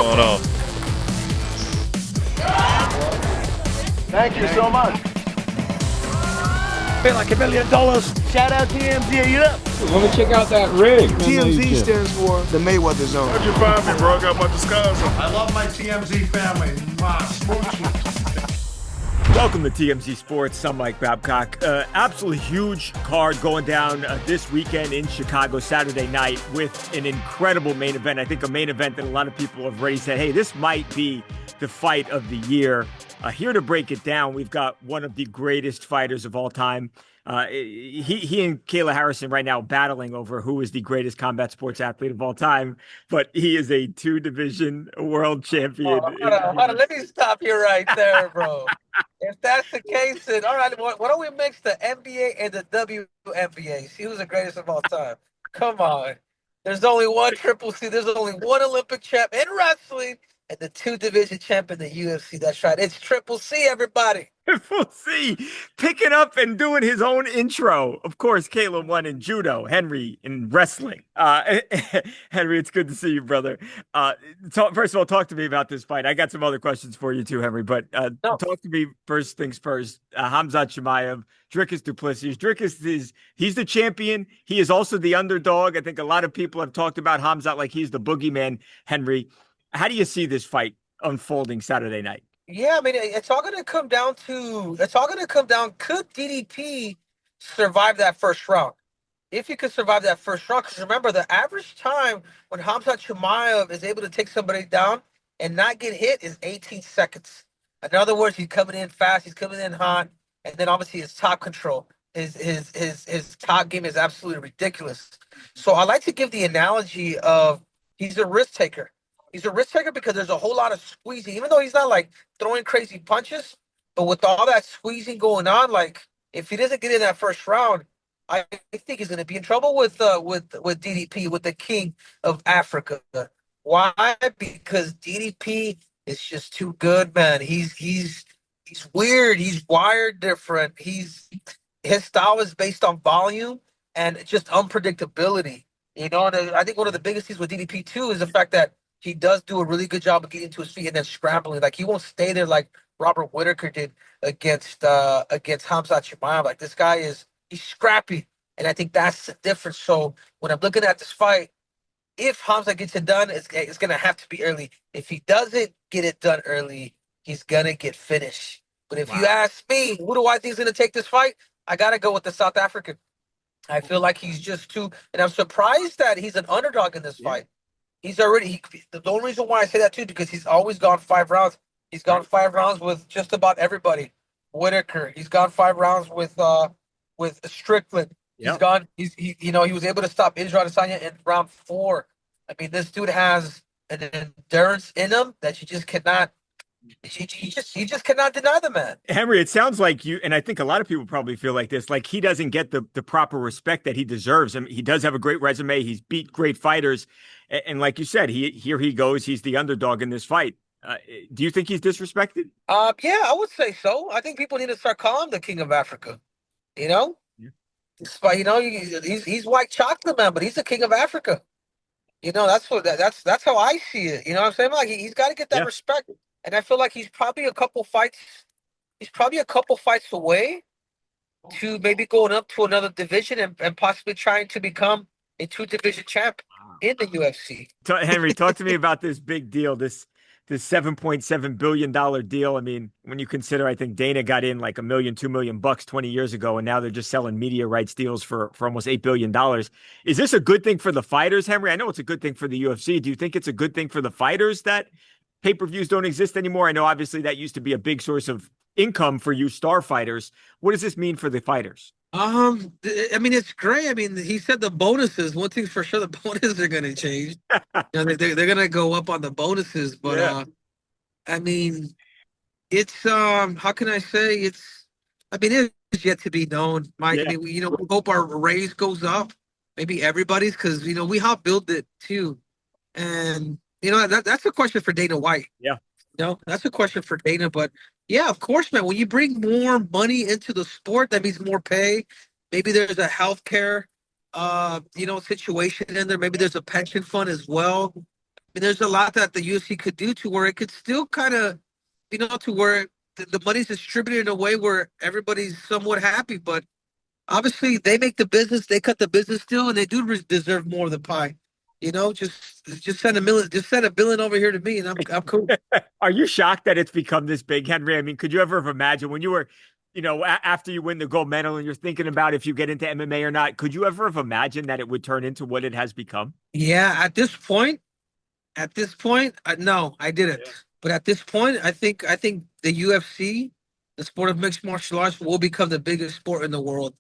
going on? Thank you so much. Feel like $1 million. Shout out TMZ, you up? Let me check out that rig. TMZ stands for the Mayweather Zone. How'd you find me, bro? I got my disguise on. I love my TMZ family. Welcome to TMZ Sports. I'm Mike Babcock. Absolutely huge card going down this weekend in Chicago, Saturday night, with an incredible main event. I think a main event that a lot of people have already said, hey, this might be the fight of the year. Here to break it down, we've got one of the greatest fighters of all time. He and Kayla Harrison right now battling over who is the greatest combat sports athlete of all time, but he is a two-division world champion. Hold on. Let me stop you right there, bro. If that's the case, then all right, why don't we mix the NBA and the WNBA? See who's the greatest of all time. Come on. There's only one Triple C. There's only one Olympic champ in wrestling and the two-division champ in the UFC. That's right. It's Triple C, everybody. Triple C picking up and doing his own intro. Of course, Caleb won in judo, Henry in wrestling. Henry, it's good to see you, brother. First of all, talk to me about this fight. I got some other questions for you too, Henry, but talk to me first things first. Khamzat Chimaev, Dricus Duplessis. Dricus he's the champion. He is also the underdog. I think a lot of people have talked about Khamzat like he's the boogeyman, Henry. How do you see this fight unfolding Saturday night? Yeah, I mean, it's all going to come down, could DDP survive that first round? If he could survive that first round, because remember, the average time when Khamzat Chimaev is able to take somebody down and not get hit is 18 seconds. In other words, he's coming in fast, he's coming in hot, and then obviously his top control, his top game is absolutely ridiculous. So I like to give the analogy of he's a risk taker. He's a risk taker because there's a whole lot of squeezing, even though he's not like throwing crazy punches. But with all that squeezing going on, like if he doesn't get in that first round, I think he's going to be in trouble with DDP, with the king of Africa. Why? Because DDP is just too good, man. He's weird. He's wired different. His style is based on volume and just unpredictability. You know, and I think one of the biggest things with DDP too is the fact that he does do a really good job of getting to his feet and then scrambling. Like he won't stay there like Robert Whittaker did against Khamzat Chimaev. Like this guy he's scrappy, and I think that's the difference. So when I'm looking at this fight, if Khamzat gets it done, it's gonna have to be early. If he doesn't get it done early, he's gonna get finished. But if you ask me, who do I think is gonna take this fight? I gotta go with the South African. I feel like he's just too, and I'm surprised that he's an underdog in this fight. He's already the only reason why I say that too because he's always gone 5 rounds. He's gone 5 rounds with just about everybody. Whittaker. He's gone 5 rounds with Strickland. Yep. He was able to stop Israel Adesanya in round 4. I mean, this dude has an endurance in him that you just cannot. You just cannot deny the man. Henry, it sounds like you, and I think a lot of people probably feel like this, like he doesn't get the proper respect that he deserves. I mean, he does have a great resume. He's beat great fighters. And like you said, here he goes. He's the underdog in this fight. Do you think he's disrespected? Yeah, I would say so. I think people need to start calling him the king of Africa. You know? Yeah. Despite, he's white chocolate, man, but he's the king of Africa. You know, that's how I see it. You know what I'm saying? Like he's got to get that respect. And I feel like he's probably a couple fights away to maybe going up to another division and possibly trying to become a 2-division champ in the UFC. Henry, talk to me about this big deal, this $7.7 billion deal. I mean, when you consider, I think Dana got in like $1 million, $2 million 20 years ago, and now they're just selling media rights deals for almost $8 billion. Is this a good thing for the fighters, Henry? I know it's a good thing for the UFC. Do you think it's a good thing for the fighters that pay-per-views don't exist anymore? I know obviously that used to be a big source of income for you star fighters. What does this mean for the fighters? I mean, it's great. I mean, he said the bonuses. One thing's for sure, the bonuses are going to change. They're going to go up on the bonuses. But I mean, it's how can I say? It's yet to be known, Mike. I mean, we hope our raise goes up. Maybe everybody's, because we helped build it too, and that's a question for Dana White. Yeah. That's a question for Dana. But yeah, of course, man, when you bring more money into the sport, that means more pay. Maybe there's a healthcare, situation in there. Maybe there's a pension fund as well. there's a lot that the UFC could do to where it could still kind of, to where the money's distributed in a way where everybody's somewhat happy. But obviously, they make the business, they cut the business deal, and they do deserve more of the pie. Just send a billion over here to me, and I'm cool. Are you shocked that it's become this big, Henry? I mean, could you ever have imagined when you were, after you win the gold medal and you're thinking about if you get into MMA or not, could you ever have imagined that it would turn into what it has become? Yeah, at this point, no, I didn't. Yeah. But at this point, I think the UFC, the sport of mixed martial arts, will become the biggest sport in the world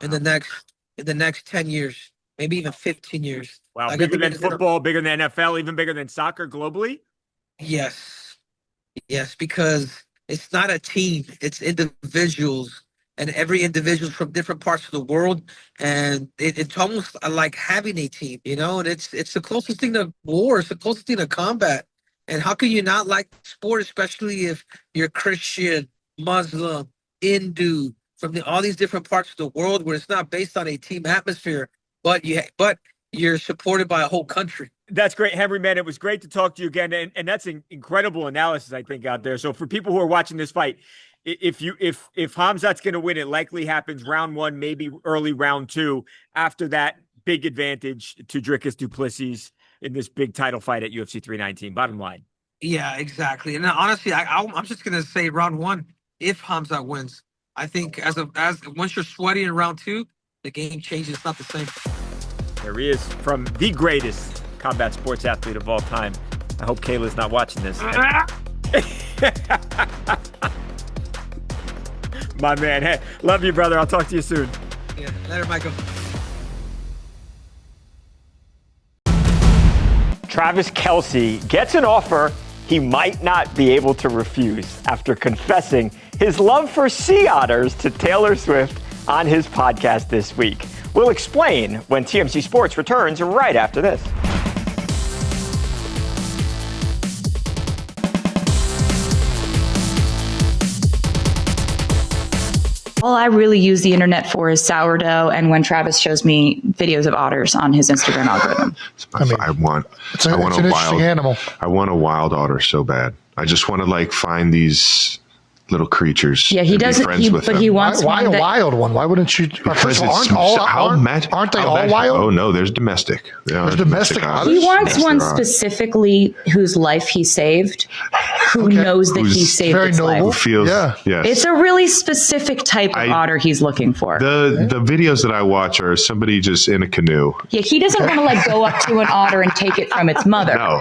in the next 10 years, maybe even 15 years. Wow, bigger than football, bigger than NFL, even bigger than soccer globally? Yes, because it's not a team, it's individuals, and every individual from different parts of the world, and it's almost like having a team, and it's the closest thing to war, it's the closest thing to combat. And how can you not like sport, especially if you're Christian, Muslim, Hindu, from all these different parts of the world where it's not based on a team atmosphere, but you're supported by a whole country. That's great, Henry, man. It was great to talk to you again. And that's an incredible analysis, I think, out there. So for people who are watching this fight, if Khamzat's going to win, it likely happens round 1, maybe early round 2. After that, big advantage to Dricus Duplessis in this big title fight at UFC 319. Bottom line. Yeah, exactly. And honestly, I'm just going to say round 1, if Khamzat wins. I think as once you're sweaty in round 2, the game changes. It's not the same. There he is, from the greatest combat sports athlete of all time. I hope Kayla's not watching this. My man. Hey, love you, brother. I'll talk to you soon. Yeah, later, Michael. Travis Kelce gets an offer he might not be able to refuse after confessing his love for sea otters to Taylor Swift on his podcast this week. We'll explain when TMZ Sports returns right after this. All I really use the internet for is sourdough, and when Travis shows me videos of otters on his Instagram algorithm. I want an interesting animal. I want a wild otter so bad. I just want to find these little creatures. Yeah, he doesn't. He wants why one a wild one? Why wouldn't you? Because aren't they all wild? Oh no, there's domestic. There's domestic otters. He wants one specifically whose life he saved, who knows that he saved very its noble. life. Who feels? Yeah. Yes. It's a really specific type of otter he's looking for. The videos that I watch are somebody just in a canoe. Yeah, he doesn't want to go up to an otter and take it from its mother. No.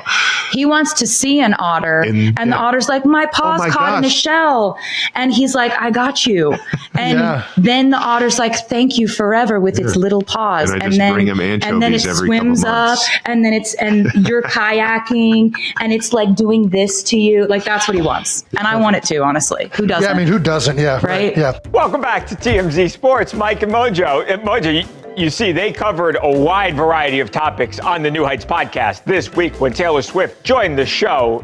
He wants to see an otter, and the otter's like, my paw's caught in a shell. And he's like, I got you. And then the otter's like, thank you forever with its little paws. And then bring him anchovies it every swims couple up, months. and you're kayaking, and it's doing this to you. That's what he wants. And I want it too, honestly. Who doesn't? Yeah, I mean, who doesn't? Yeah. Right? Yeah. Welcome back to TMZ Sports, Mike and Mojo. Mojo, you see, they covered a wide variety of topics on the New Heights podcast this week when Taylor Swift joined the show,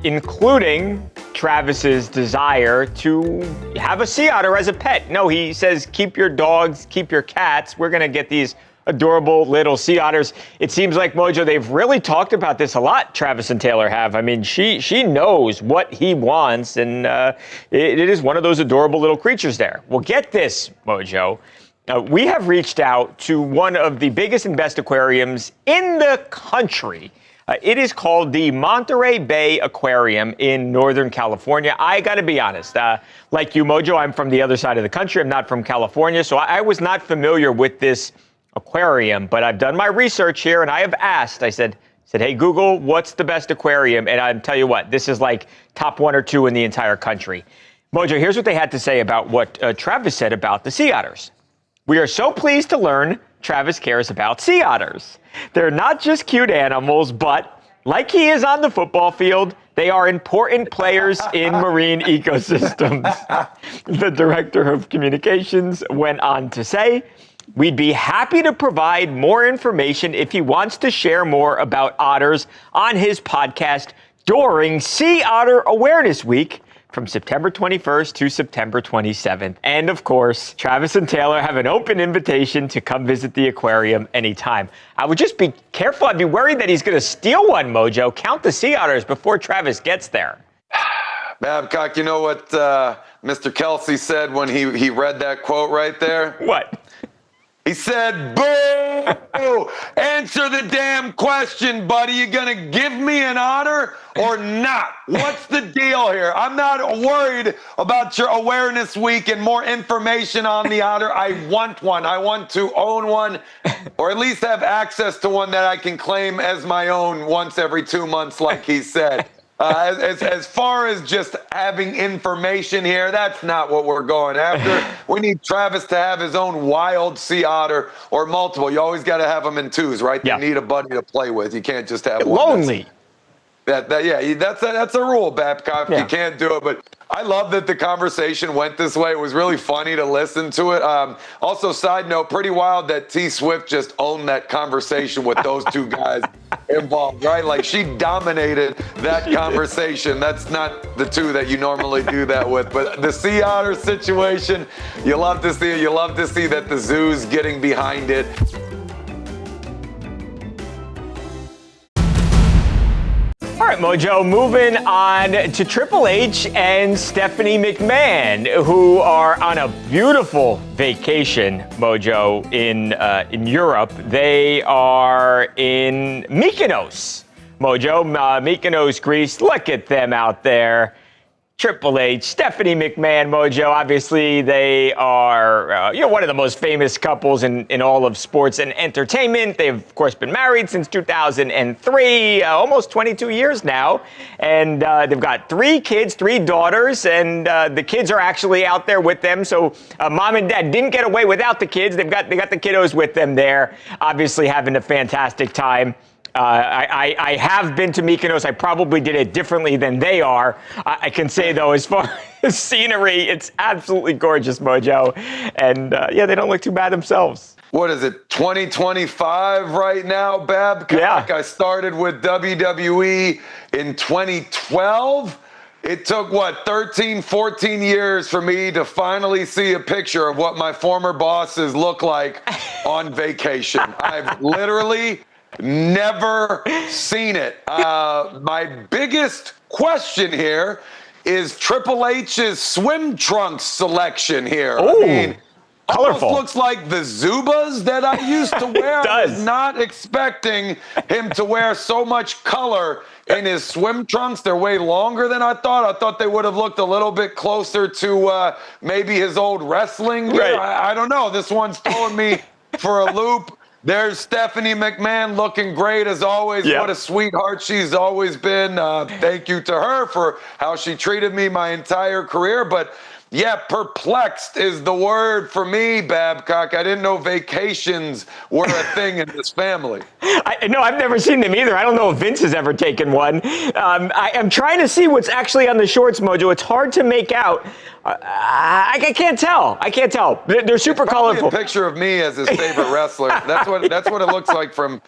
including Travis's desire to have a sea otter as a pet. No, he says, keep your dogs, keep your cats. We're going to get these adorable little sea otters. It seems like, Mojo, they've really talked about this a lot, Travis and Taylor have. I mean, she knows what he wants, and it is one of those adorable little creatures there. Well, get this, Mojo. We have reached out to one of the biggest and best aquariums in the country. It is called the Monterey Bay Aquarium in Northern California. I got to be honest, like you, Mojo, I'm from the other side of the country. I'm not from California, so I was not familiar with this aquarium, but I've done my research here, and I have asked. I said, hey, Google, what's the best aquarium? And I'll tell you what, this is top 1 or 2 in the entire country. Mojo, here's what they had to say about what Travis said about the sea otters. We are so pleased to learn Travis cares about sea otters. They're not just cute animals, but like he is on the football field, they are important players in marine ecosystems. The director of communications went on to say, we'd be happy to provide more information if he wants to share more about otters on his podcast during Sea Otter Awareness Week from September 21st to September 27th. And of course, Travis and Taylor have an open invitation to come visit the aquarium anytime. I would just be careful. I'd be worried that he's going to steal one, Mojo. Count the sea otters before Travis gets there. Babcock, you know what Mr. Kelce said when he read that quote right there? What? He said, boo! Answer the damn question, buddy. You gonna give me an otter or not? What's the deal here? I'm not worried about your awareness week and more information on the otter. I want one. I want to own one, or at least have access to one that I can claim as my own once every 2 months, like he said. As far as just having information here, that's not what we're going after. We need Travis to have his own wild sea otter or multiple. You always got to have them in twos, right? Yeah. They need a buddy to play with. You can't just have one. Lonely. That's a rule, Babcock. Yeah. You can't do it. But I love that the conversation went this way. It was really funny to listen to it. Also, side note, pretty wild that T Swift just owned that conversation with those two guys involved, right? Like, she dominated that conversation. That's not the two that you normally do that with. But the sea otter situation, you love to see it. You love to see that the zoo's getting behind it. All right, Mojo, moving on to Triple H and Stephanie McMahon, who are on a beautiful vacation, Mojo, in Europe. They are in Mykonos, Mojo, Mykonos, Greece. Look at them out there. Triple H, Stephanie McMahon, Mojo. Obviously, they are one of the most famous couples in all of sports and entertainment. They've, of course, been married since 2003, almost 22 years now. And they've got 3 kids, 3 daughters, and the kids are actually out there with them. So mom and dad didn't get away without the kids. They got the kiddos with them there, obviously having a fantastic time. I have been to Mykonos. I probably did it differently than they are. I can say, though, as far as scenery, it's absolutely gorgeous, Mojo. And, they don't look too bad themselves. What is it, 2025 right now, Babcock? Yeah. I started with WWE in 2012. It took, 13, 14 years for me to finally see a picture of what my former bosses look like on vacation. I've literally never seen it. My biggest question here is Triple H's swim trunks selection here. Ooh, I mean, colorful. almost looks like the Zubas that I used to wear. It does. I was not expecting him to wear so much color in his swim trunks. They're way longer than I thought. I thought they would have looked a little bit closer to maybe his old wrestling gear. Right. I don't know. This one's throwing me for a loop. There's Stephanie McMahon looking great as always. Yep. What a sweetheart she's always been. Thank you to her for how she treated me my entire career. But yeah, perplexed is the word for me, Babcock. I didn't know vacations were a thing in this family. No, I've never seen them either. I don't know if Vince has ever taken one. I am trying to see what's actually on the shorts, Mojo. It's hard to make out. I can't tell. They're super colorful. A picture of me as his favorite wrestler. That's what it looks like from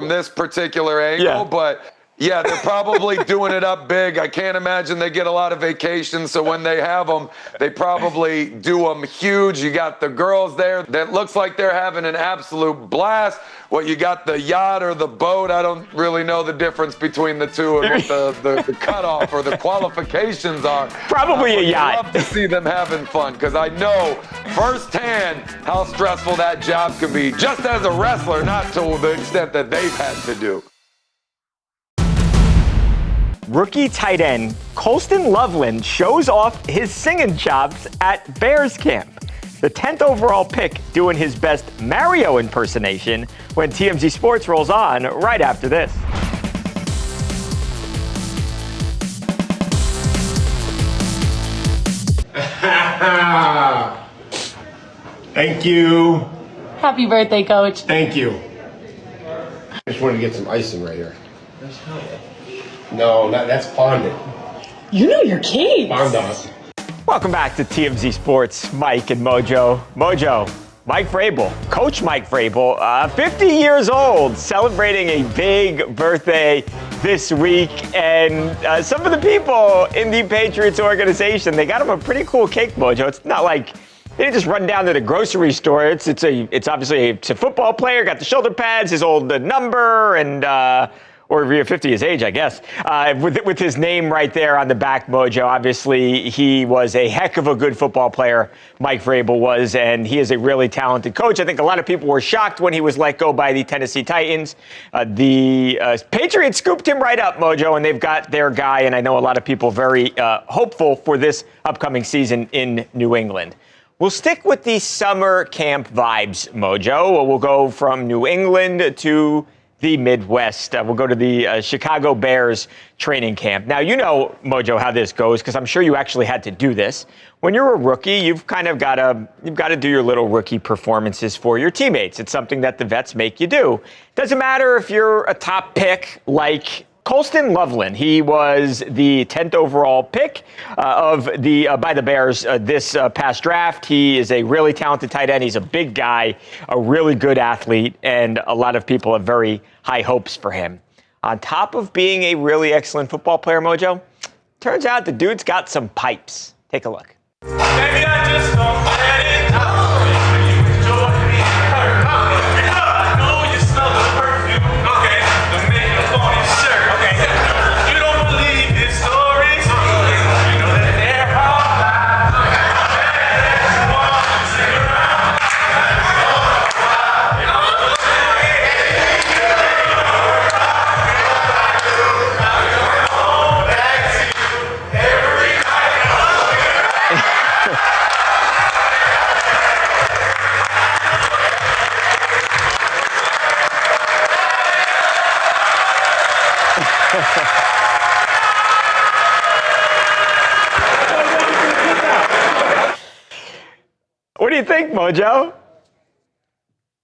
this particular angle. Yeah. But yeah, they're probably doing it up big. I can't imagine they get a lot of vacations, so when they have them, they probably do them huge. You got the girls there that looks like they're having an absolute blast. What, you got the yacht or the boat? I don't really know the difference between the two and what the cutoff or the qualifications are. Probably a yacht. I love to see them having fun because I know firsthand how stressful that job can be, just as a wrestler, not to the extent that they've had to do. Rookie tight end Colston Loveland shows off his singing chops at Bears camp. The 10th overall pick doing his best Mario impersonation when TMZ Sports rolls on right after this. Thank you. Happy birthday, Coach. Thank you. I just wanted to get some icing right here. No, that's fondant. You know your kids. Fondant. Welcome back to TMZ Sports, Mike and Mojo. Mojo, Mike Vrabel, Coach Mike Vrabel, 50 years old, celebrating a big birthday this week, and some of the people in the Patriots organization, they got him a pretty cool cake, Mojo. It's not like they didn't just run down to the grocery store. It's obviously a football player, got the shoulder pads, his old number, and or if you're 50, his age, I guess, with his name right there on the back, Mojo. Obviously, he was a heck of a good football player, Mike Vrabel was, and he is a really talented coach. I think a lot of people were shocked when he was let go by the Tennessee Titans. The Patriots scooped him right up, Mojo, and they've got their guy, and I know a lot of people very hopeful for this upcoming season in New England. We'll stick with the summer camp vibes, Mojo. We'll go from New England to the Midwest. We'll go to the Chicago Bears training camp. Now, you know, Mojo, how this goes, because I'm sure you actually had to do this. When you're a rookie, you've got to do your little rookie performances for your teammates. It's something that the vets make you do. Doesn't matter if you're a top pick like Colston Loveland. He was the 10th overall pick by the Bears this past draft. He is a really talented tight end. He's a big guy, a really good athlete, and a lot of people have very high hopes for him. On top of being a really excellent football player, Mojo, turns out the dude's got some pipes. Take a look. Maybe I just don't let it go. You enjoy being hurt. I know you smell the perfume. Okay. The makeup on his shirt. Okay. You don't believe his stories. You know that they're all lies. You want to sit around. Every night. What do you think, Mojo?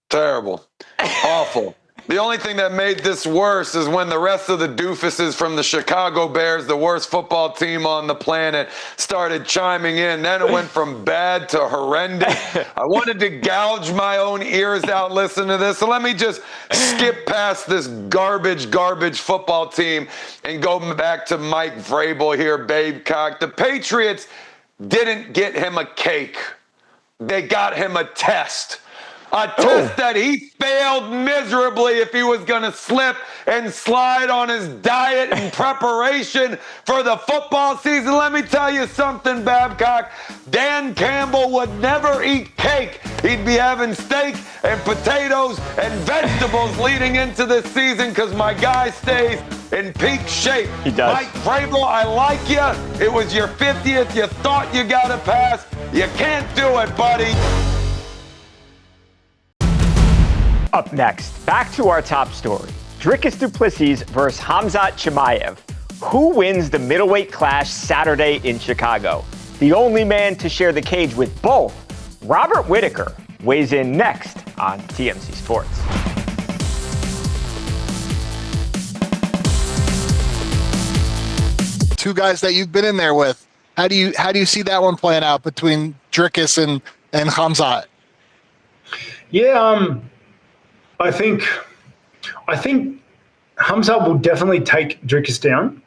Terrible. Awful. The only thing that made this worse is when the rest of the doofuses from the Chicago Bears, the worst football team on the planet, started chiming in. Then it went from bad to horrendous. I wanted to gouge my own ears out listening to this. So let me just skip past this garbage football team and go back to Mike Vrabel here, Babecock. The Patriots didn't get him a cake. They got him a test. A test that he failed miserably if he was going to slip and slide on his diet in preparation for the football season. Let me tell you something, Babcock. Dan Campbell would never eat cake. He'd be having steak and potatoes and vegetables leading into this season because my guy stays in peak shape. He does. Mike Vrabel, I like you. It was your 50th. You thought you got to pass. You can't do it, buddy. Up next, back to our top story. Dricus Duplessis versus Khamzat Chimaev. Who wins the middleweight clash Saturday in Chicago? The only man to share the cage with both, Robert Whitaker, weighs in next on TMZ Sports. Two guys that you've been in there with. How do you see that one playing out between Dricus and Khamzat? Yeah, I think Khamzat will definitely take Dricus down.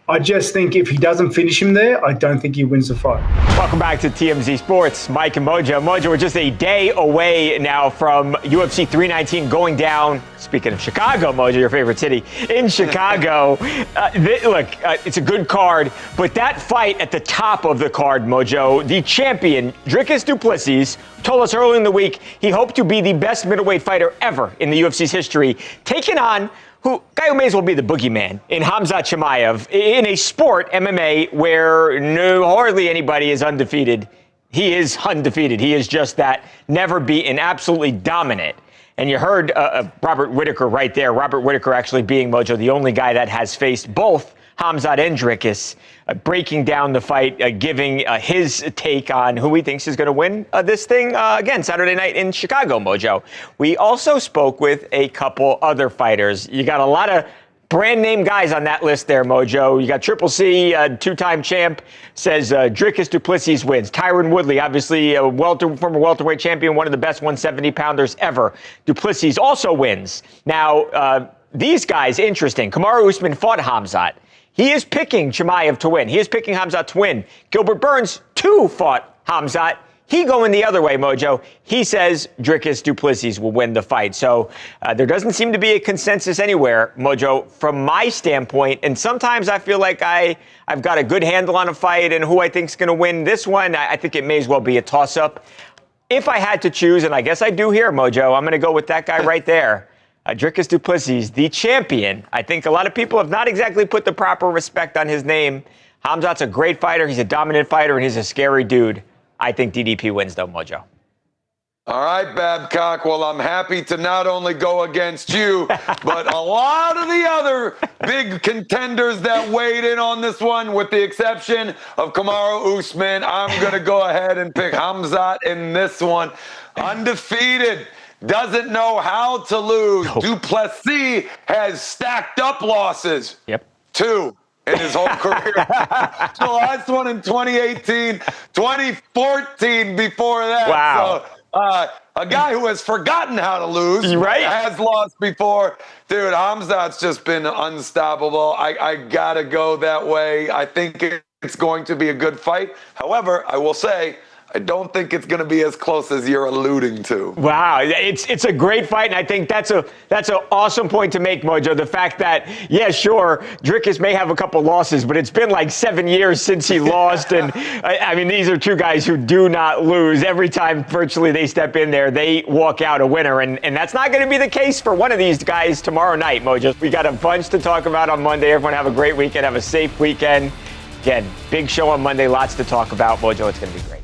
I just think if he doesn't finish him there, I don't think he wins the fight. Welcome back to TMZ Sports. Mike and Mojo. Mojo, we're just a day away now from UFC 319 going down. Speaking of Chicago, Mojo, your favorite city, in Chicago. It's a good card, but that fight at the top of the card, Mojo, the champion, Dricus Duplessis, told us earlier in the week he hoped to be the best middleweight fighter ever in the UFC's history, taking on guy who may as well be the boogeyman in Khamzat Chimaev in a sport, MMA, where hardly anybody is undefeated. He is undefeated. He is just that never beaten, absolutely dominant. And you heard Robert Whitaker right there. Robert Whitaker actually being, Mojo, the only guy that has faced both Khamzat and Dricus, breaking down the fight, giving his take on who he thinks is going to win this thing, again, Saturday night in Chicago, Mojo. We also spoke with a couple other fighters. You got a lot of brand name guys on that list there, Mojo. You got Triple C, two-time champ, says Dricus Duplessis wins. Tyron Woodley, obviously a former welterweight champion, one of the best 170-pounders ever. Duplessis also wins. Now, these guys, interesting. Kamaru Usman fought Khamzat. He is picking Chimaev to win. He is picking Khamzat to win. Gilbert Burns, too, fought Khamzat. He going the other way, Mojo. He says Dricus Duplessis will win the fight. So there doesn't seem to be a consensus anywhere, Mojo, from my standpoint. And sometimes I feel like I've got a good handle on a fight and who I think is going to win this one. I think it may as well be a toss-up. If I had to choose, and I guess I do here, Mojo, I'm going to go with that guy right there. Dricus Duplessis, the champion. I think a lot of people have not exactly put the proper respect on his name. Khamzat's a great fighter. He's a dominant fighter, and he's a scary dude. I think DDP wins, though, Mojo. All right, Babcock. Well, I'm happy to not only go against you, but a lot of the other big contenders that weighed in on this one, with the exception of Kamaru Usman. I'm going to go ahead and pick Khamzat in this one. Undefeated. Doesn't know how to lose. Nope. Duplessis has stacked up losses. Yep. 2 in his whole career. The last one in 2018, 2014 before that. Wow. So, a guy who has forgotten how to lose, right? Has lost before. Dude, Khamzat's just been unstoppable. I got to go that way. I think it's going to be a good fight. However, I will say, I don't think it's going to be as close as you're alluding to. Wow, it's a great fight, and I think that's an awesome point to make, Mojo. The fact that, yeah, sure, Dricus may have a couple losses, but it's been like 7 years since he lost, and I mean, these are two guys who do not lose. Every time virtually they step in there, they walk out a winner, and that's not going to be the case for one of these guys tomorrow night, Mojo. We got a bunch to talk about on Monday. Everyone have a great weekend. Have a safe weekend. Again, big show on Monday. Lots to talk about, Mojo. It's going to be great.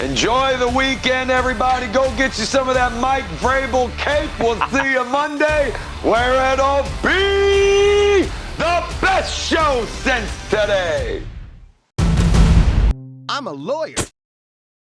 Enjoy the weekend, everybody. Go get you some of that Mike Vrabel cake. We'll see you Monday, where it'll be the best show since today. I'm a lawyer.